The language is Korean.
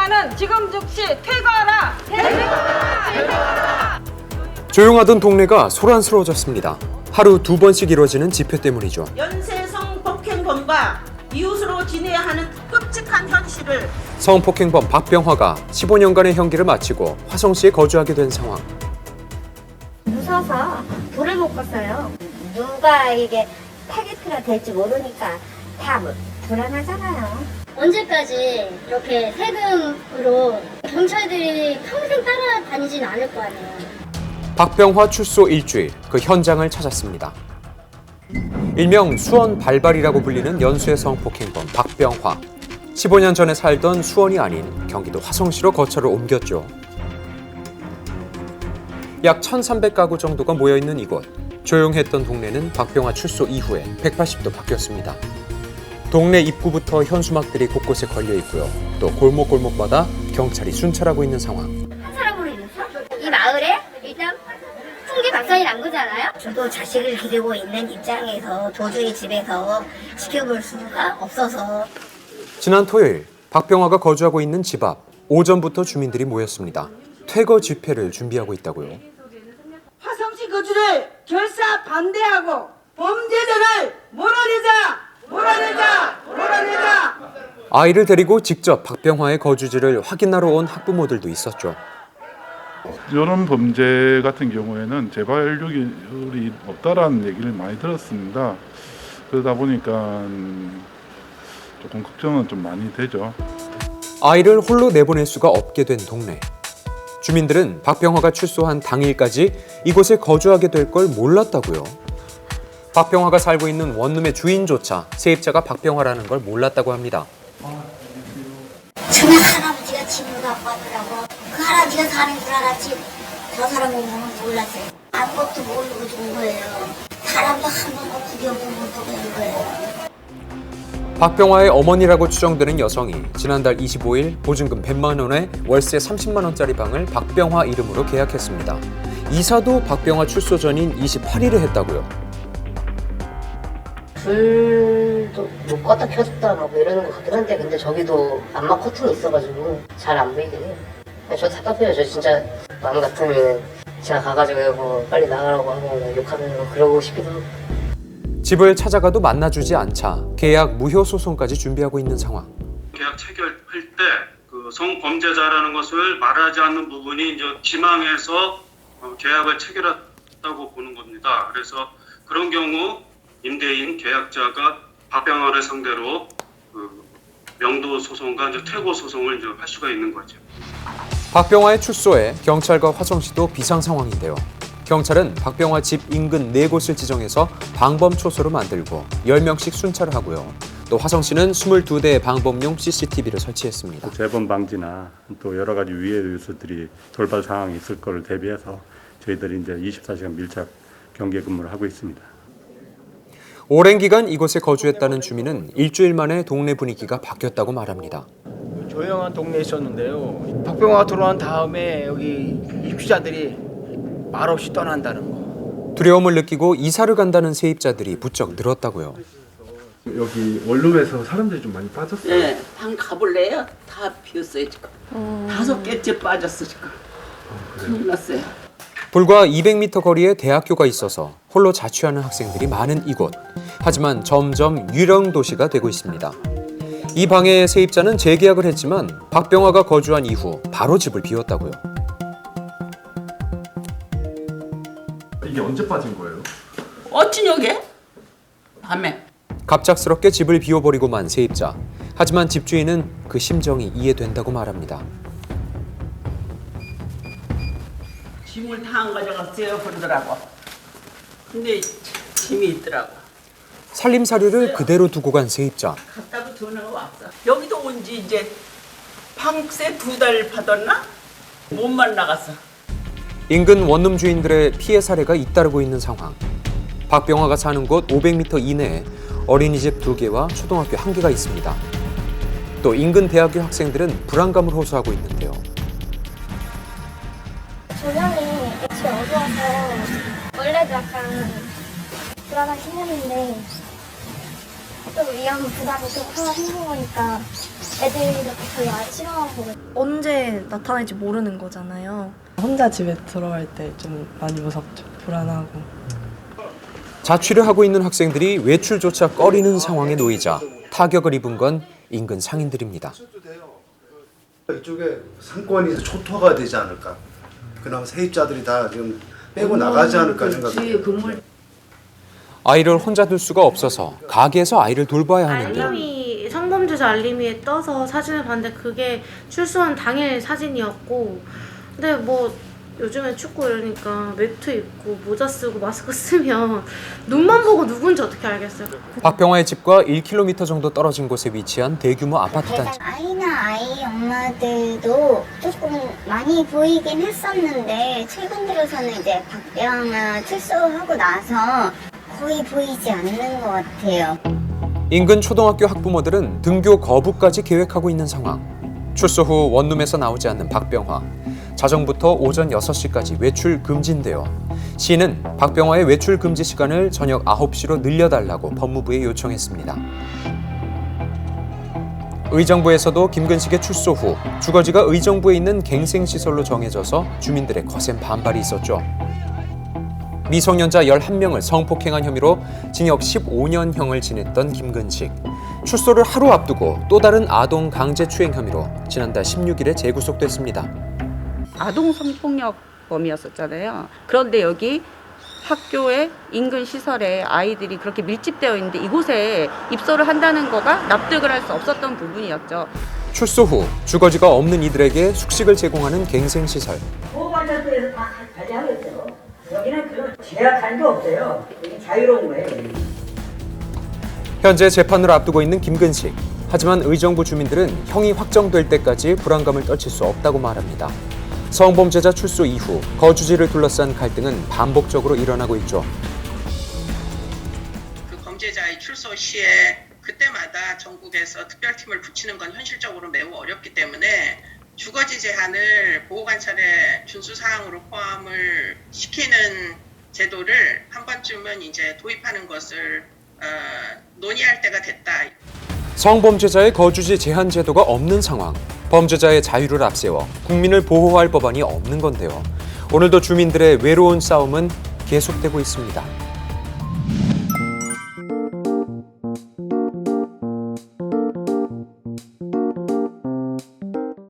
동안은 지금 즉시 퇴거하라! 퇴거하라! 조용하던 동네가 소란스러워졌습니다. 하루 2번씩 이루어지는 집회 때문이죠. 연쇄 성폭행범과 이웃으로 지내야 하는 끔찍한 현실을 성폭행범 박병화가 15년간의 형기를 마치고 화성시에 거주하게 된 상황. 무서워서 불을 못 껐어요. 누가 이게 타겟트가 될지 모르니까 다 불안하잖아요. 언제까지 이렇게 세금으로 경찰들이 평생 따라다니진 않을 거 아니에요. 박병화 출소 일주일, 그 현장을 찾았습니다. 일명 수원 발발이라고 불리는 연쇄 성폭행범 박병화. 15년 전에 살던 수원이 아닌 경기도 화성시로 거처를 옮겼죠. 약 1,300가구 정도가 모여있는 이곳. 조용했던 동네는 박병화 출소 이후에 180도 바뀌었습니다. 동네 입구부터 현수막들이 곳곳에 걸려 있고요. 또 골목골목마다 경찰이 순찰하고 있는 상황. 한 사람으로 인해서 이 마을에 일단 풍기 박산이 난 거잖아요. 저도 자식을 기르고 있는 입장에서 도저히 집에서 지켜볼 수가 없어서 지난 토요일 박병화가 거주하고 있는 집 앞 오전부터 주민들이 모였습니다. 퇴거 집회를 준비하고 있다고요. 화성시 거주를 결사 반대하고 범죄자를 몰아내자! 몰아내자! 몰아내자! 아이를 데리고 직접 박병화의 거주지를 확인하러 온 학부모들도 있었죠. 이런 범죄 같은 경우에는 재발률이 없다라는 얘기를 많이 들었습니다. 그러다 보니까 조금 걱정은 좀 많이 되죠. 아이를 홀로 내보낼 수가 없게 된 동네. 주민들은 박병화가 출소한 당일까지 이곳에 거주하게 될 걸 몰랐다고요. 박병화가 살고 있는 원룸의 주인조차 세입자가 박병화라는 걸 몰랐다고 합니다. 처음에 할아버지가 집을 갖고 왔더라고. 그 할아버지가 사는 줄 알았지 저 사람 오면 몰랐어요. 아무것도 모르고 준 거예요. 사람도 한 번도 구경도 못하고 온 거예요. 박병화의 어머니라고 추정되는 여성이 지난달 25일 보증금 100만 원에 월세 30만 원짜리 방을 박병화 이름으로 계약했습니다. 이사도 박병화 출소 전인 28일에 했다고요. 불도 뭐 껐다 켜졌다 뭐 이러는 것 같긴 한데 근데 저기도 암막 커튼이 있어가지고 잘 안 보이긴 해요. 저 답답해요. 저 진짜 마음 같으면 지나가가지고 뭐 빨리 나가라고 하고 욕하면 그러고 싶기도 하고. 집을 찾아가도 만나주지 않자 계약 무효 소송까지 준비하고 있는 상황. 계약 체결할 때 그 성범죄자라는 것을 말하지 않는 부분이 이제 기망해서 계약을 체결했다고 보는 겁니다. 그래서 그런 경우 임대인 계약자가 박병화를 상대로 그 명도 소송과 이제 퇴고 소송을 이제 할 수가 있는 거죠. 박병화의 출소에 경찰과 화성시도 비상 상황인데요. 경찰은 박병화 집 인근 4곳을 지정해서 방범 초소로 만들고 10명씩 순찰을 하고요. 또 화성시는 22대의 방범용 CCTV를 설치했습니다. 재범 방지나 또 여러 가지 위해 요소들이 돌발 상황이 있을 것을 대비해서 저희들이 이제 24시간 밀착 경계 근무를 하고 있습니다. 오랜 기간 이곳에 거주했다는 주민은 일주일 만에 동네 분위기가 바뀌었다고 말합니다. 조용한 동네에 있었는데요. 박병화가 들어온 다음에 여기 입주자들이 말없이 떠난다는 거. 두려움을 느끼고 이사를 간다는 세입자들이 부쩍 늘었다고요. 여기 원룸에서 사람들이 좀 많이 빠졌어요? 네, 방 가볼래요? 다 비었어요 지금. 5개째 빠졌어 지금. 큰일 났어요. 불과 200m 거리에 대학교가 있어서 홀로 자취하는 학생들이 많은 이곳. 하지만 점점 유령 도시가 되고 있습니다. 이 방의 세입자는 재계약을 했지만 박병화가 거주한 이후 바로 집을 비웠다고요. 이게 언제 빠진 거예요? 어찌녁에? 밤에. 갑작스럽게 집을 비워버리고 만 세입자. 하지만 집주인은 그 심정이 이해된다고 말합니다. 짐을 다 안 가져갔어요 그러더라고. 근데 짐이 있더라고. 살림살이를 그대로 두고 간 세입자. 갔다고 전화가 왔어. 여기도 온 지 이제 방세 2달 받았나? 몸만 나갔어. 인근 원룸 주인들의 피해 사례가 잇따르고 있는 상황. 박병화가 사는 곳 500m 이내에 어린이집 2개와 초등학교 1개가 있습니다. 또 인근 대학교 학생들은 불안감을 호소하고 있는데요. 조명이 애초에 어두워서 원래도 약간 불안한 신념인데 또 위험 부담이 또 커 생긴 거니까 애들이 별로 안 싫어하고 언제 나타날지 모르는 거잖아요. 혼자 집에 들어갈 때 좀 많이 무섭죠. 불안하고. 자취를 하고 있는 학생들이 외출조차 꺼리는 상황에 놓이자 타격을 입은 건 인근 상인들입니다. 이쪽에 상권이 초토화가 되지 않을까. 그나마 세입자들이 다 지금 빼고 나가지 않을까 생각합니다. 아이를 혼자 둘 수가 없어서 가게에서 아이를 돌봐야 하는데 알림이 성범죄자 알림이에 떠서 사진을 봤는데 그게 출소한 당일 사진이었고, 근데 뭐 요즘에 춥고 이러니까 매트 입고 모자 쓰고 마스크 쓰면 눈만 보고 누군지 어떻게 알겠어요? 박병화의 집과 1km 정도 떨어진 곳에 위치한 대규모 아파트 단지. 아이나 아이 엄마들도 조금 많이 보이긴 했었는데 최근 들어서는 이제 박병화 출소하고 나서 거의 보이지 않는 것 같아요. 인근 초등학교 학부모들은 등교 거부까지 계획하고 있는 상황. 출소 후 원룸에서 나오지 않는 박병화. 자정부터 오전 6시까지 외출 금지인데요. 시는 박병화의 외출 금지 시간을 저녁 9시로 늘려달라고 법무부에 요청했습니다. 의정부에서도 김근식의 출소 후 주거지가 의정부에 있는 갱생시설로 정해져서 주민들의 거센 반발이 있었죠. 미성년자 11명을 성폭행한 혐의로 징역 15년형을 지냈던 김근식. 출소를 하루 앞두고 또 다른 아동 강제추행 혐의로 지난달 16일에 재구속됐습니다. 아동 성폭력범이었었잖아요. 그런데 여기 학교에 인근 시설에 아이들이 그렇게 밀집되어 있는데 이곳에 입소를 한다는 거가 납득을 할 수 없었던 부분이었죠. 출소 후 주거지가 없는 이들에게 숙식을 제공하는 갱생시설. 보호관찰소에서 다 관리하겠죠. 여기는 그런 제약하는 게 없어요. 여기 자유로운 거예요. 현재 재판을 앞두고 있는 김근식. 하지만 의정부 주민들은 형이 확정될 때까지 불안감을 떨칠 수 없다고 말합니다. 성범죄자 출소 이후 거주지를 둘러싼 갈등은 반복적으로 일어나고 있죠. 그 범죄자의 출소 시에 그때마다 전국에서 특별팀을 붙이는 건 현실적으로 매우 어렵기 때문에 주거지 제한을 보호관찰의 준수사항으로 포함을 시키는 제도를 한 번쯤은 이제 도입하는 것을 논의할 때가 됐다. 성범죄자의 거주지 제한 제도가 없는 상황. 범죄자의 자유를 앞세워 국민을 보호할 법안이 없는 건데요. 오늘도 주민들의 외로운 싸움은 계속되고 있습니다.